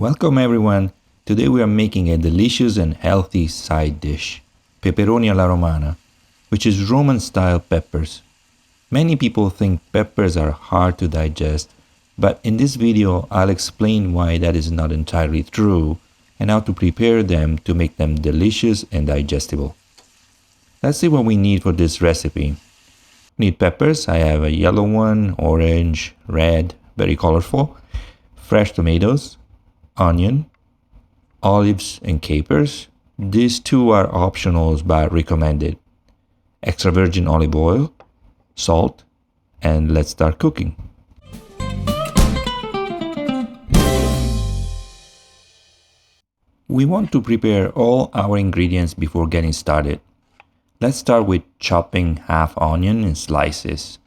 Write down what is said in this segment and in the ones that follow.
Welcome everyone. Today we are making a delicious and healthy side dish, Peperoni alla Romana, which is Roman style peppers. Many people think peppers are hard to digest, but in this video I'll explain why that is not entirely true and how to prepare them to make them delicious and digestible. Let's see what we need for this recipe. We need peppers. I have a yellow one, orange, red, very colorful, fresh tomatoes, onion, olives and capers. These two are optionals but recommended. Extra virgin olive oil, salt, and let's start cooking. We want to prepare all our ingredients before getting started. Let's start with chopping half onion in slices.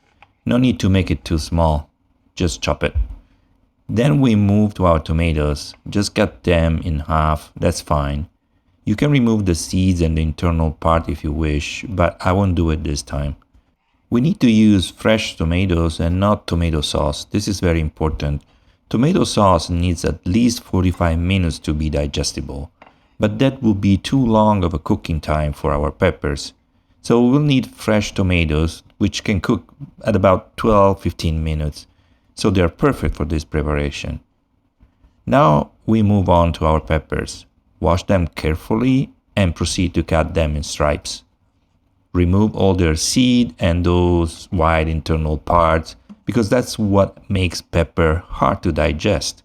No need to make it too small, just chop it. Then we move to our tomatoes. Just cut them in half, that's fine. You can remove the seeds and the internal part if you wish, but I won't do it this time. We need to use fresh tomatoes and not tomato sauce. This is very important. Tomato sauce needs at least 45 minutes to be digestible, but that will be too long of a cooking time for our peppers. So we will need fresh tomatoes, which can cook at about 12-15 minutes. So they are perfect for this preparation. Now we move on to our peppers. Wash them carefully and proceed to cut them in stripes. Remove all their seed and those wide internal parts because that's what makes pepper hard to digest.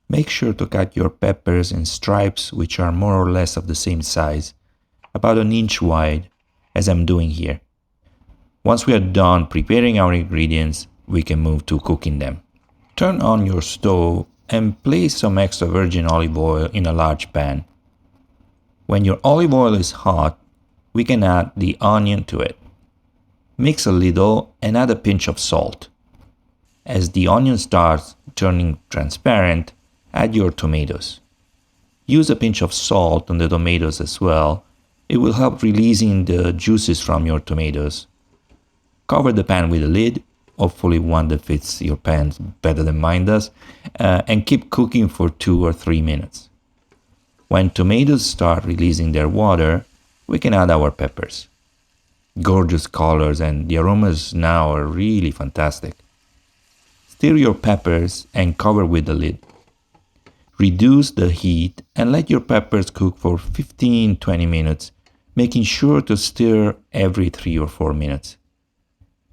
Make sure to cut your peppers in stripes which are more or less of the same size, about an inch wide, as I'm doing here. Once we are done preparing our ingredients, we can move to cooking them. Turn on your stove and place some extra virgin olive oil in a large pan. When your olive oil is hot, we can add the onion to it. Mix a little and add a pinch of salt. As the onion starts turning transparent, add your tomatoes. Use a pinch of salt on the tomatoes as well. It will help releasing the juices from your tomatoes. Cover the pan with a lid, hopefully one that fits your pan better than mine does, and keep cooking for 2 or 3 minutes. When tomatoes start releasing their water, we can add our peppers. Gorgeous colors and the aromas now are really fantastic. Stir your peppers and cover with the lid. Reduce the heat and let your peppers cook for 15-20 minutes, making sure to stir every 3 or 4 minutes.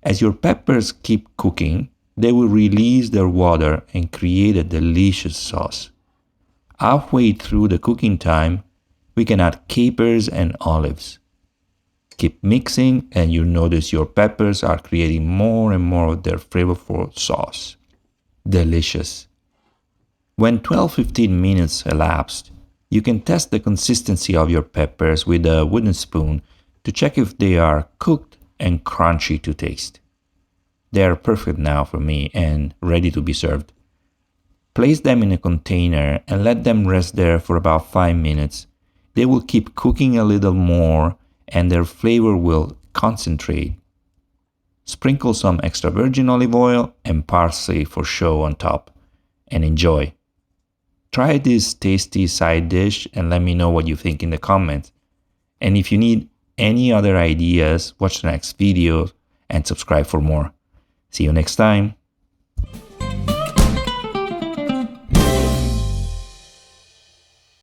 As your peppers keep cooking, they will release their water and create a delicious sauce. Halfway through the cooking time, we can add capers and olives. Keep mixing and you'll notice your peppers are creating more and more of their flavorful sauce. Delicious. When 12-15 minutes elapsed, you can test the consistency of your peppers with a wooden spoon to check if they are cooked and crunchy to taste. They are perfect now for me and ready to be served. Place them in a container and let them rest there for about 5 minutes. They will keep cooking a little more and their flavor will concentrate. Sprinkle some extra virgin olive oil and parsley for show on top and enjoy. Try this tasty side dish and let me know what you think in the comments. And if you need any other ideas, watch the next video and subscribe for more. See you next time.